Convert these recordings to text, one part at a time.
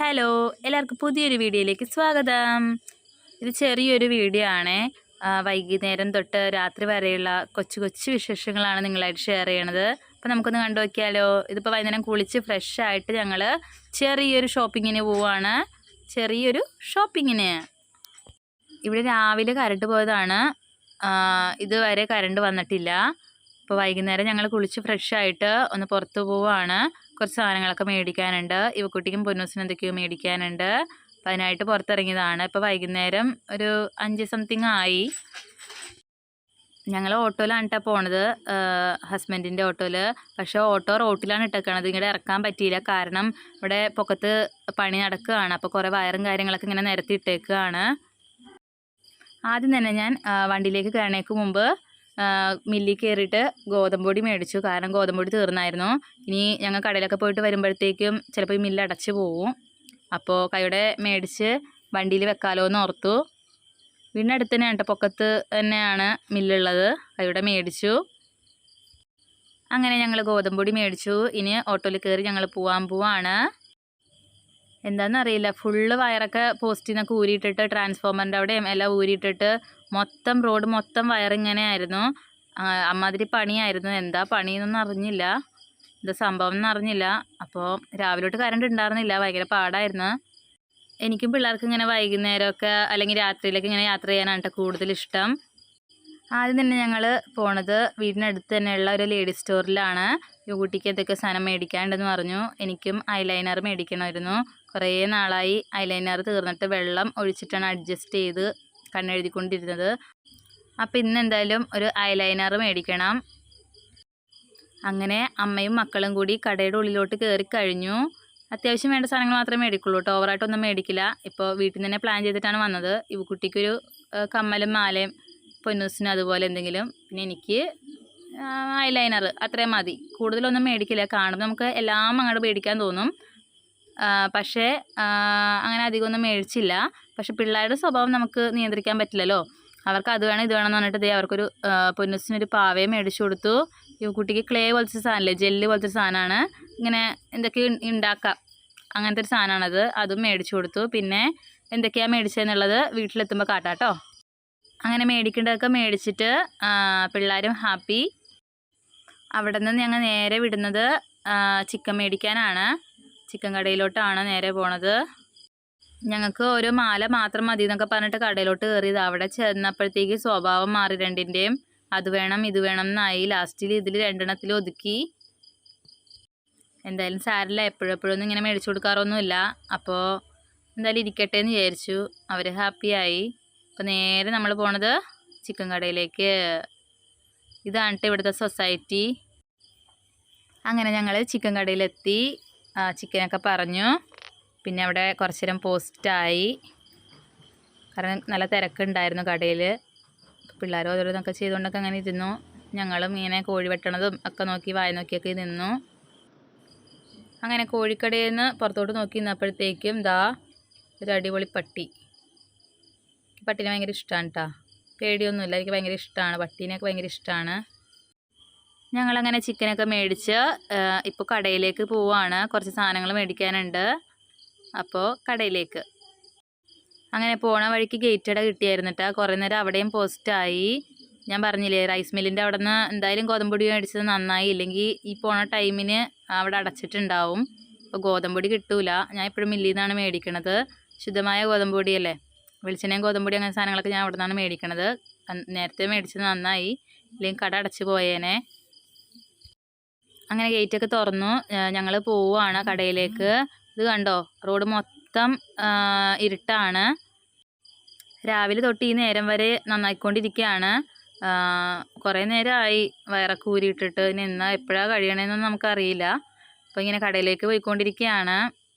Hello, എല്ലാവർക്കും പുതിയൊരു വീഡിയോയിലേക്ക് സ്വാഗതം. ഇത് ചെറിയൊരു വീഡിയോ ആണ്. വൈകുന്നേരം തൊട്ട് രാത്രി വരെയുള്ള കൊച്ചു കൊച്ചു വിശേഷങ്ങളാണ് നിങ്ങളായിട്ട് ഷെയർ ചെയ്യണത്. അപ്പോൾ നമുക്കൊന്ന് കണ്ടു നോക്കിയാലോ. ഇതിപ്പോൾ വൈകുന്നേരം കുളിച്ച് ഫ്രഷ് ആയിട്ട് ഞങ്ങൾ ചെറിയൊരു ഷോപ്പിങ്ങിന് പോവുകയാണ്. ഇവിടെ രാവിലെ കറണ്ട് പോയതാണ്. ഇതുവരെ കറണ്ട് വന്നിട്ടില്ല. അപ്പോൾ വൈകുന്നേരം ഞങ്ങൾ കുളിച്ച് ഫ്രഷ് ആയിട്ട് ഒന്ന് പുറത്ത് പോവുകയാണ്. കുറച്ച് സാധനങ്ങളൊക്കെ മേടിക്കാനുണ്ട്. ഇവക്കുട്ടിക്കും പൊന്നൂസിനും എന്തൊക്കെയോ മേടിക്കാനുണ്ട്. അപ്പോൾ അതിനായിട്ട് പുറത്തിറങ്ങിയതാണ്. ഇപ്പോൾ വൈകുന്നേരം ഒരു 5 സംതിങ് ആയി. ഞങ്ങൾ ഓട്ടോയിലാണ് കേട്ടോ പോണത്, ഹസ്ബൻഡിൻ്റെ ഓട്ടോയിൽ. പക്ഷേ ഓട്ടോ റോട്ടിലാണ് ഇട്ടേക്കണത്. ഇങ്ങോട്ട് ഇറക്കാൻ പറ്റിയില്ല. കാരണം ഇവിടെ പൊക്കത്ത് പണി നടക്കുകയാണ്. അപ്പോൾ കുറേ വയറും കാര്യങ്ങളൊക്കെ ഇങ്ങനെ നിരത്തി ഇട്ടേക്കുകയാണ്. ആദ്യം തന്നെ ഞാൻ വണ്ടിയിലേക്ക് കയറണേക്ക് മുമ്പ് മില്ലിൽ കയറിയിട്ട് ഗോതമ്പൊടി മേടിച്ചു. കാരണം ഗോതമ്പൊടി തീർന്നായിരുന്നു. ഇനി ഞങ്ങൾ കടയിലൊക്കെ പോയിട്ട് വരുമ്പോഴത്തേക്കും ചിലപ്പോൾ ഈ മില്ല് അടച്ചു പോവും. അപ്പോൾ കൈയുടെ മേടിച്ച് വണ്ടിയിൽ വെക്കാലോ എന്ന് ഓർത്തു. വീടിനടുത്ത് തന്നെയാണ് കേട്ടോ, പൊക്കത്ത് തന്നെയാണ് മില്ലുള്ളത്. കൈയുടെ മേടിച്ചു. അങ്ങനെ ഞങ്ങൾ ഗോതമ്പൊടി മേടിച്ചു. ഇനി ഓട്ടോയിൽ കയറി ഞങ്ങൾ പോവാണ്. എന്താണെന്നറിയില്ല, ഫുള്ള് വയറൊക്കെ പോസ്റ്റിൽ നിന്നൊക്കെ ഊരിയിട്ടിട്ട് ട്രാൻസ്ഫോമറിൻ്റെ അവിടെയും എല്ലാം ഊരിയിട്ടിട്ട് റോഡ് മൊത്തം വയറിങ്ങനെ ആയിരുന്നു. അമ്മാതിരി പണിയായിരുന്നു. എന്താ പണിയെന്നൊന്നും അറിഞ്ഞില്ല, എന്താ സംഭവം എന്ന് അറിഞ്ഞില്ല. അപ്പോൾ രാവിലെ തൊട്ട് കറണ്ട് ഉണ്ടായിരുന്നില്ല. ഭയങ്കര പാടായിരുന്നു. എനിക്കും പിള്ളേർക്ക് ഇങ്ങനെ വൈകുന്നേരമൊക്കെ അല്ലെങ്കിൽ രാത്രിയിലൊക്കെ ഇങ്ങനെ യാത്ര ചെയ്യാനാണ് കേട്ടോ കൂടുതൽ ഇഷ്ടം. ആദ്യം തന്നെ ഞങ്ങൾ പോണത് വീടിനടുത്ത് തന്നെയുള്ള ഒരു ലേഡീസ് സ്റ്റോറിലാണ്. യുകുട്ടിക്ക് എന്തൊക്കെ സാധനം മേടിക്കാനുണ്ടെന്ന് പറഞ്ഞു. എനിക്കും ഐലൈനർ മേടിക്കണമായിരുന്നു. കുറേ നാളായി ഐലൈനർ തീർന്നിട്ട് വെള്ളം ഒഴിച്ചിട്ടാണ് അഡ്ജസ്റ്റ് ചെയ്ത് കണ്ണെഴുതിക്കൊണ്ടിരുന്നത്. അപ്പോൾ ഇന്ന് എന്തായാലും ഒരു ഐലൈനർ മേടിക്കണം. അങ്ങനെ അമ്മയും മക്കളും കൂടി കടയുടെ ഉള്ളിലോട്ട് കയറി കഴിഞ്ഞു. അത്യാവശ്യം വേണ്ട സാധനങ്ങൾ മാത്രമേ മേടിക്കുള്ളൂ കേട്ടോ, ഓവറായിട്ടൊന്നും മേടിക്കില്ല. ഇപ്പോൾ വീട്ടിൽ നിന്ന് തന്നെ പ്ലാൻ ചെയ്തിട്ടാണ് വന്നത്. കുട്ടിക്കൊരു കമ്മലും മാലയും, പൊന്നൂസിനും അതുപോലെ എന്തെങ്കിലും. പിന്നെ എനിക്ക് ഐലൈനർ അത്രയും മതി, കൂടുതലൊന്നും മേടിക്കില്ല. കാണുമ്പോൾ നമുക്ക് എല്ലാം അങ്ങോട്ട് മേടിക്കാൻ തോന്നും. പക്ഷേ അങ്ങനെ അധികമൊന്നും മേടിച്ചില്ല. പക്ഷെ പിള്ളേരുടെ സ്വഭാവം നമുക്ക് നിയന്ത്രിക്കാൻ പറ്റില്ലല്ലോ. അവർക്ക് അത് വേണം ഇത് വേണം എന്ന് പറഞ്ഞിട്ട് അവർക്കൊരു പൊന്നൂസിനൊരു പാവയെ മേടിച്ചു കൊടുത്തു. ഈ കുട്ടിക്ക് ക്ലേ പോലത്തെ സാധനമല്ലേ, ജെല്ല് പോലത്തെ സാധനമാണ്. ഇങ്ങനെ എന്തൊക്കെ ഉണ്ടാക്കാം, അങ്ങനത്തെ ഒരു സാധനമാണത്. അതും മേടിച്ചു കൊടുത്തു. പിന്നെ എന്തൊക്കെയാണ് മേടിച്ചതെന്നുള്ളത് വീട്ടിലെത്തുമ്പോൾ കാട്ടാട്ടോ. അങ്ങനെ മേടിക്കേണ്ടതൊക്കെ മേടിച്ചിട്ട് പിള്ളേരും ഹാപ്പി. അവിടെ നിന്ന് ഞങ്ങൾ നേരെ വിടുന്നത് ചിക്കൻ മേടിക്കാനാണ്. ചിക്കൻ കടയിലോട്ടാണ് നേരെ പോണത്. ഞങ്ങൾക്ക് ഒരു മാല മാത്രം മതി എന്നൊക്കെ പറഞ്ഞിട്ട് കടയിലോട്ട് കയറിയത്. അവിടെ ചെന്നപ്പോഴത്തേക്ക് സ്വഭാവം മാറി രണ്ടിൻ്റെയും. അത് വേണം ഇത് വേണം എന്നായി. ലാസ്റ്റിൽ ഇതിൽ രണ്ടെണ്ണത്തിൽ ഒതുക്കി. എന്തായാലും സാരില്ല, എപ്പോഴൊന്നും ഇങ്ങനെ മേടിച്ചു കൊടുക്കാറൊന്നുമില്ല. അപ്പോൾ എന്തായാലും ഇരിക്കട്ടെ എന്ന് വിചാരിച്ചു. അവർ ഹാപ്പിയായി. അപ്പോൾ നേരെ നമ്മൾ പോണത് ചിക്കൻ കടയിലേക്ക്. ഇതാണ് കേട്ടോ ഇവിടുത്തെ സൊസൈറ്റി. അങ്ങനെ ഞങ്ങൾ ചിക്കൻ കടയിലെത്തി. ചിക്കനൊക്കെ പറഞ്ഞു. പിന്നെ അവിടെ കുറച്ച് നേരം പോസ്റ്റായി. കാരണം നല്ല തിരക്കുണ്ടായിരുന്നു കടയിൽ. പിള്ളേർ ഓരോന്നൊക്കെ ചെയ്തുകൊണ്ടൊക്കെ അങ്ങനെ ഇരുന്നു. ഞങ്ങളും ഇങ്ങനെ കോഴി വെട്ടണതും ഒക്കെ നോക്കി വായ നോക്കിയൊക്കെ നിന്നു. അങ്ങനെ കോഴിക്കടയിൽ നിന്ന് പുറത്തോട്ട് നോക്കി നിന്നപ്പോഴത്തേക്കും ഒരു അടിപൊളി പട്ടി. പട്ടീനെ ഭയങ്കര ഇഷ്ടമാണ് കേട്ടോ. പേടിയൊന്നുമില്ല, എനിക്ക് ഭയങ്കര ഇഷ്ടമാണ്. പട്ടീനെയൊക്കെ ഭയങ്കര ഇഷ്ടമാണ്. ഞങ്ങളങ്ങനെ ചിക്കനൊക്കെ മേടിച്ച് ഇപ്പോൾ കടയിലേക്ക് പോവുകയാണ്. കുറച്ച് സാധനങ്ങൾ മേടിക്കാനുണ്ട്. അപ്പോൾ കടയിലേക്ക് അങ്ങനെ പോണ വഴിക്ക് ഗേറ്റ് അട കിട്ടിയായിരുന്നു കേട്ടോ. കുറേ നേരം അവിടെയും പോസ്റ്റായി. ഞാൻ പറഞ്ഞില്ലേ, റൈസ് മില്ലിൻ്റെ അവിടെ നിന്ന് എന്തായാലും ഗോതമ്പൊടി മേടിച്ചത് നന്നായി. ഇല്ലെങ്കിൽ ഈ പോണ ടൈമിന് അവിടെ അടച്ചിട്ടുണ്ടാവും. അപ്പോൾ ഗോതമ്പൊടി കിട്ടൂല. ഞാൻ എപ്പോഴും മില്ലിൽ നിന്നാണ് മേടിക്കണത്. ശുദ്ധമായ ഗോതമ്പൊടിയല്ലേ. വെളിച്ചെണ്ണയും ഗോതമ്പൊടി അങ്ങനെ സാധനങ്ങളൊക്കെ ഞാൻ അവിടെ നിന്നാണ് മേടിക്കണത്. നേരത്തെ മേടിച്ചത് നന്നായി, ഇല്ലെങ്കിൽ കട അടച്ച് പോയേനെ. അങ്ങനെ ഗേറ്റൊക്കെ തുറന്നു. ഞങ്ങൾ പോവുകയാണ് കടയിലേക്ക്. ഇത് കണ്ടോ, റോഡ് മൊത്തം ഇരുട്ടാണ്. രാവിലെ തൊട്ട് ഈ നേരം വരെ നന്നായിക്കൊണ്ടിരിക്കുകയാണ്. കുറേ നേരമായി വയറൊക്കെ ഊരിയിട്ടിട്ട്. ഇനി എപ്പോഴാണ് കഴിയണമെന്നൊന്നും നമുക്കറിയില്ല. അപ്പോൾ ഇങ്ങനെ കടയിലേക്ക് പോയിക്കൊണ്ടിരിക്കുകയാണ്.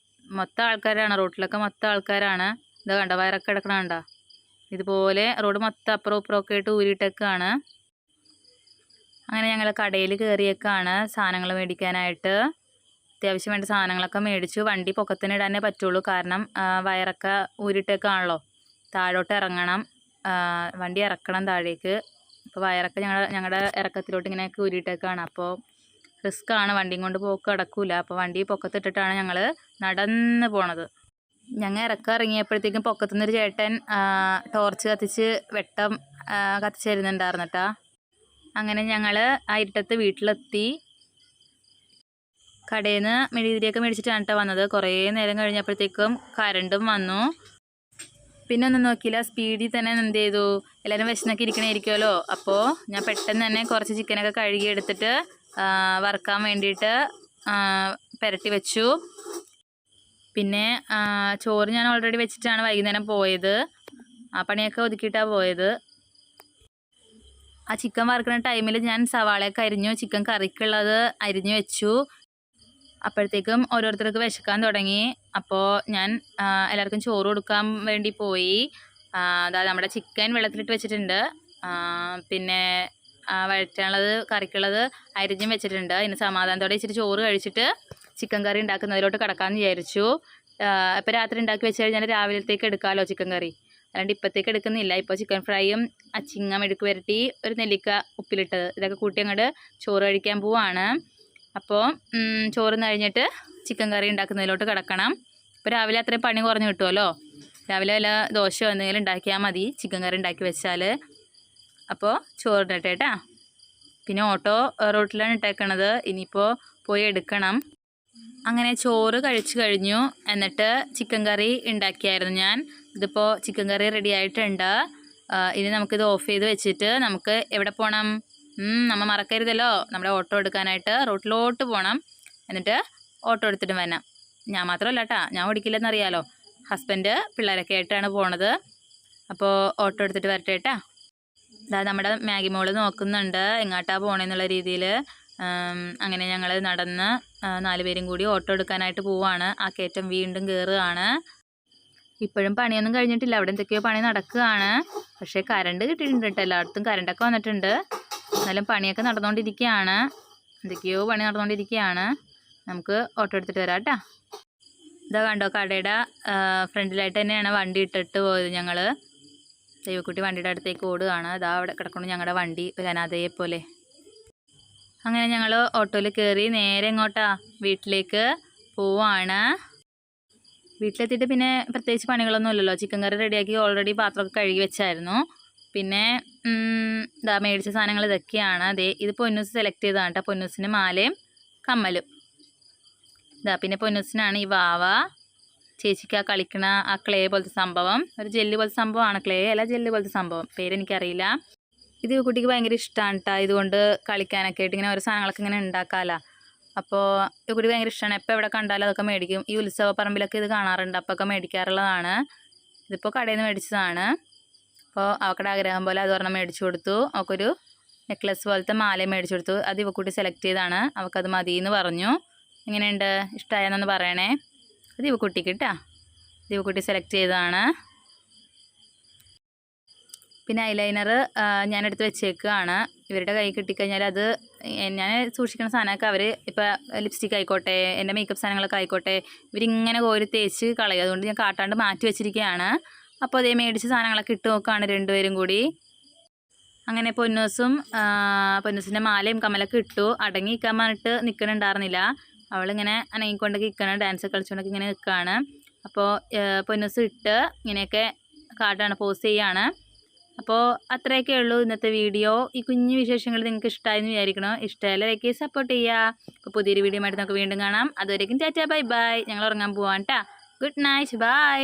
മൊത്തം ആൾക്കാരാണ്, റോട്ടിലൊക്കെ മൊത്തം ആൾക്കാരാണ്. ഇതാ കണ്ടോ, വയറൊക്കെ കിടക്കണ കണ്ടോ. ഇതുപോലെ റോഡ് മൊത്തം അപ്പുറം ഇപ്പുറമൊക്കെ ആയിട്ട് ഊരിയിട്ടൊക്കെയാണ്. അങ്ങനെ ഞങ്ങൾ കടയിൽ കയറിയേക്കാണ് സാധനങ്ങൾ മേടിക്കാനായിട്ട്. അത്യാവശ്യം വേണ്ട സാധനങ്ങളൊക്കെ മേടിച്ചു. വണ്ടി പൊക്കത്തിന് ഇടാനേ പറ്റുള്ളൂ, കാരണം വയറൊക്കെ ഊരിട്ടേക്കാണല്ലോ. താഴോട്ട് ഇറങ്ങണം, വണ്ടി ഇറക്കണം താഴേക്ക്. അപ്പോൾ വയറൊക്കെ ഞങ്ങളുടെ ഇറക്കത്തിലോട്ട് ഇങ്ങനെ ഊരിട്ടേക്കാണ്. അപ്പോൾ റിസ്ക്കാണ്, വണ്ടിയും കൊണ്ട് പോക്ക് നടക്കില്ല. അപ്പോൾ വണ്ടി പൊക്കത്തിട്ടിട്ടാണ് ഞങ്ങൾ നടന്ന് പോണത്. ഞങ്ങൾ ഇറങ്ങിയപ്പോഴത്തേക്കും പൊക്കത്തുനിന്നൊരു ചേട്ടൻ ടോർച്ച് കത്തിച്ച് വെട്ടം കത്തിച്ച് തരുന്നുണ്ടായിരുന്നു കേട്ടോ. അങ്ങനെ ഞങ്ങൾ ആ ഇരുട്ടത്ത് വീട്ടിലെത്തി. കടയിൽ നിന്ന് മെഴുകുതിരിയൊക്കെ മേടിച്ചിട്ടാണ് കേട്ടോ വന്നത്. കുറേ നേരം കഴിഞ്ഞപ്പോഴത്തേക്കും കരണ്ടും വന്നു. പിന്നെ ഒന്നും നോക്കിയില്ല, സ്പീഡിൽ തന്നെ എന്ത് ചെയ്തു, എല്ലാവരും വിശന്നൊക്കെ ഇരിക്കണമായിരിക്കുമല്ലോ. അപ്പോൾ ഞാൻ പെട്ടെന്ന് തന്നെ കുറച്ച് ചിക്കനൊക്കെ കഴുകി എടുത്തിട്ട് വറുക്കാൻ വേണ്ടിയിട്ട് പുരട്ടി വെച്ചു. പിന്നെ ചോറ് ഞാൻ ഓൾറെഡി വെച്ചിട്ടാണ് വൈകുന്നേരം പോയത്. ആ പണിയൊക്കെ ഒതുക്കിയിട്ടാണ് പോയത്. ആ ചിക്കൻ വറുക്കുന്ന ടൈമിൽ ഞാൻ സവാളയൊക്കെ അരിഞ്ഞു, ചിക്കൻ കറിക്കുള്ളത് അരിഞ്ഞു വെച്ചു. അപ്പോഴത്തേക്കും ഓരോരുത്തർക്ക് വിശക്കാൻ തുടങ്ങി. അപ്പോൾ ഞാൻ എല്ലാവർക്കും ചോറ് കൊടുക്കാൻ വേണ്ടി പോയി. അതായത് നമ്മുടെ ചിക്കൻ വെള്ളത്തിലിട്ട് വെച്ചിട്ടുണ്ട്. പിന്നെ വഴറ്റാനുള്ളത് കറിക്കുള്ളത് അരിഞ്ഞും വെച്ചിട്ടുണ്ട്. ഇനി സമാധാനത്തോടെ ഇച്ചിരി ചോറ് കഴിച്ചിട്ട് ചിക്കൻ കറി ഉണ്ടാക്കുന്നതിലോട്ട് കിടക്കാമെന്ന് വിചാരിച്ചു. ഇപ്പോൾ രാത്രി ഉണ്ടാക്കി വെച്ച് കഴിഞ്ഞാൽ രാവിലത്തേക്ക് എടുക്കാമല്ലോ ചിക്കൻ കറി. അല്ലാണ്ട് ഇപ്പോഴത്തേക്ക് എടുക്കുന്നില്ല. ഇപ്പോൾ ചിക്കൻ ഫ്രൈയും അച്ചിങ്ങ മെഴുക്ക് പുരട്ടി ഒരു നെല്ലിക്ക ഉപ്പിലിട്ടത് ഇതൊക്കെ കൂട്ടി അങ്ങോട്ട് ചോറ് കഴിക്കാൻ പോവാണ്. അപ്പോൾ ചോറ് കഴിഞ്ഞിട്ട് ചിക്കൻ കറി ഉണ്ടാക്കുന്നതിലോട്ട് കിടക്കണം. ഇപ്പോൾ രാവിലെ അത്രയും പണി കുറഞ്ഞ് കിട്ടുമല്ലോ. രാവിലെ വല്ല ദോശയോ എന്തെങ്കിലും ഉണ്ടാക്കിയാൽ മതി ചിക്കൻ കറി ഉണ്ടാക്കി വെച്ചാൽ. അപ്പോൾ ചോറ് ഇട്ടേട്ടാ. പിന്നെ ഓട്ടോ റോട്ടിലാണ് ഇട്ടേക്കണത്. ഇനിയിപ്പോൾ പോയി എടുക്കണം. അങ്ങനെ ചോറ് കഴിച്ചു കഴിഞ്ഞു. എന്നിട്ട് ചിക്കൻ കറി ഉണ്ടാക്കിയായിരുന്നു ഞാൻ. ഇതിപ്പോൾ ചിക്കൻ കറി റെഡി ആയിട്ടുണ്ട്. ഇനി നമുക്കിത് ഓഫ് ചെയ്ത് വെച്ചിട്ട് നമുക്ക് എവിടെ പോകണം? നമ്മൾ മറക്കരുതല്ലോ, നമ്മുടെ ഓട്ടോ എടുക്കാനായിട്ട് റോട്ടിലോട്ട് പോകണം. എന്നിട്ട് ഓട്ടോ എടുത്തിട്ട് വരാം. ഞാൻ മാത്രമല്ല കേട്ടോ, ഞാൻ ഓടിക്കില്ലെന്നറിയാലോ. ഹസ്ബൻഡ് പിള്ളേരൊക്കെ ആയിട്ടാണ് പോണത്. അപ്പോൾ ഓട്ടോ എടുത്തിട്ട് വരട്ടെ കേട്ടാ. അതായത് നമ്മുടെ മാഗി മോള് നോക്കുന്നുണ്ട് എങ്ങോട്ടാണ് പോകണമെന്നുള്ള രീതിയിൽ. അങ്ങനെ ഞങ്ങൾ നടന്ന് 4 പേരും കൂടി ഓട്ടോ എടുക്കാനായിട്ട് പോവാണ്. ആ കയറ്റം വീണ്ടും കയറുകയാണ്. ഇപ്പോഴും പണിയൊന്നും കഴിഞ്ഞിട്ടില്ല, അവിടെ എന്തൊക്കെയോ പണി നടക്കുകയാണ്. പക്ഷേ കറണ്ട് കിട്ടിയിട്ടുണ്ട് കേട്ടോ, എല്ലായിടത്തും കറണ്ടൊക്കെ വന്നിട്ടുണ്ട്. എന്നാലും പണിയൊക്കെ നടന്നുകൊണ്ടിരിക്കുകയാണ്. എന്തൊക്കെയോ പണി നടന്നുകൊണ്ടിരിക്കുകയാണ്. നമുക്ക് ഓട്ടോ എടുത്തിട്ട് വരാം കേട്ടോ. ഇതാ കണ്ടോ, കടയുടെ ഫ്രണ്ടിലായിട്ട് തന്നെയാണ് വണ്ടി ഇട്ടിട്ട് പോയത് ഞങ്ങൾ. ദൈവക്കുട്ടി വണ്ടിയുടെ അടുത്തേക്ക് ഓടുകയാണ്. അതാ അവിടെ കിടക്കുന്നു ഞങ്ങളുടെ വണ്ടി, ഒരു അനാഥയെ പോലെ. അങ്ങനെ ഞങ്ങൾ ഓട്ടോയിൽ കയറി നേരെ എങ്ങോട്ടാ, വീട്ടിലേക്ക് പോവാണ്. വീട്ടിലെത്തിയിട്ട് പിന്നെ പ്രത്യേകിച്ച് പണികളൊന്നും ഇല്ലല്ലോ. ചിക്കൻ കറി റെഡിയാക്കി ഓൾറെഡി പാത്രമൊക്കെ കഴുകി വെച്ചായിരുന്നു. പിന്നെ ഇതാ മേടിച്ച സാധനങ്ങൾ ഇതൊക്കെയാണ്. അതെ, ഇത് പൊന്നൂസ് സെലക്ട് ചെയ്തതാണ് കേട്ടോ. പൊന്നൂസിന് മാലയും കമ്മലും. ഇതാ പിന്നെ പൊന്നൂസിനാണ് ഈ വാവ. ചേച്ചിക്ക് ആ കളിക്കണ ആ ക്ലേ പോലത്തെ സംഭവം, ഒരു ജെല്ല് പോലത്തെ സംഭവമാണ്. ക്ലേ അല്ല, ജെല്ല് പോലത്തെ സംഭവം, പേരെനിക്കറിയില്ല. ഇത് കുട്ടിക്ക് ഭയങ്കര ഇഷ്ടമാണ് കേട്ടോ. ഇതുകൊണ്ട് കളിക്കാനൊക്കെ ആയിട്ട് ഇങ്ങനെ ഓരോ സാധനങ്ങളൊക്കെ ഇങ്ങനെ ഉണ്ടാക്കാമല്ലോ. അപ്പോൾ ഈ കുട്ടി ഭയങ്കര ഇഷ്ടമാണ്. എപ്പോൾ എവിടെ കണ്ടാലും അതൊക്കെ മേടിക്കും. ഈ ഉത്സവ പറമ്പിലൊക്കെ ഇത് കാണാറുണ്ട്, അപ്പോൾ ഒക്കെ മേടിക്കാറുള്ളതാണ്. ഇതിപ്പോൾ കടയിൽ നിന്ന് മേടിച്ചതാണ്. അപ്പോൾ അവക്കടെ ആഗ്രഹം പോലെ അത് ഒരെണ്ണം മേടിച്ചു കൊടുത്തു. അവൾക്കൊരു നെക്ലസ് പോലത്തെ മാലയും മേടിച്ചു കൊടുത്തു. അത് ഇവക്കുട്ടി സെലക്ട് ചെയ്താണ്. അവൾക്കത് മതി എന്ന് പറഞ്ഞു. എങ്ങനെയുണ്ട്, ഇഷ്ടമായെന്നൊന്ന് പറയണേ. അത് ഇവക്കുട്ടിക്ക് കേട്ടോ, ഇവക്കുട്ടി സെലക്ട് ചെയ്തതാണ്. പിന്നെ ഐലൈനർ ഞാനെടുത്ത് വെച്ചേക്കുകയാണ്. ഇവരുടെ കൈ കിട്ടിക്കഴിഞ്ഞാൽ അത് ഞാൻ സൂക്ഷിക്കുന്ന സാധനമൊക്കെ അവർ ഇപ്പോൾ ലിപ്സ്റ്റിക് ആയിക്കോട്ടെ, എൻ്റെ മേക്കപ്പ് സാധനങ്ങളൊക്കെ ആയിക്കോട്ടെ, ഇവരിങ്ങനെ കോരി തേച്ച് കളയും. അതുകൊണ്ട് ഞാൻ കാട്ടാണ്ട് മാറ്റി വെച്ചിരിക്കുകയാണ്. അപ്പോൾ അതേ മേടിച്ച സാധനങ്ങളൊക്കെ ഇട്ട് നോക്കുകയാണ് രണ്ടുപേരും കൂടി. അങ്ങനെ പൊന്നൂസിൻ്റെ മാലയും കമ്മലൊക്കെ ഇട്ടു. അടങ്ങി നിൽക്കാൻ പറഞ്ഞിട്ട് നിൽക്കണുണ്ടായിരുന്നില്ല. അവളിങ്ങനെ അനങ്ങിക്കൊണ്ടൊക്കെ നിൽക്കണം, ഡാൻസ് കളിച്ചുകൊണ്ടൊക്കെ ഇങ്ങനെ നിൽക്കുകയാണ്. അപ്പോൾ പൊന്നൂസ് ഇട്ട് ഇങ്ങനെയൊക്കെ കാട്ടാണ്, പോസ് ചെയ്യാണ്. അപ്പോൾ അത്രയൊക്കെ ഉള്ളൂ ഇന്നത്തെ വീഡിയോ. ഈ കുഞ്ഞു വിശേഷങ്ങൾ നിങ്ങൾക്ക് ഇഷ്ടമായെന്ന് വിചാരിക്കണം. ഇഷ്ടമല്ല ലൈക്ക് ചെയ്ത് സപ്പോർട്ട് ചെയ്യുക. അപ്പോൾ പുതിയൊരു വീഡിയോ ആയിട്ട് നമുക്ക് വീണ്ടും കാണാം. അതുവരേക്കും ടാറ്റാ ബൈ ബൈ. ഞങ്ങൾ ഉറങ്ങാൻ പോവാം കേട്ടോ. Good night, by.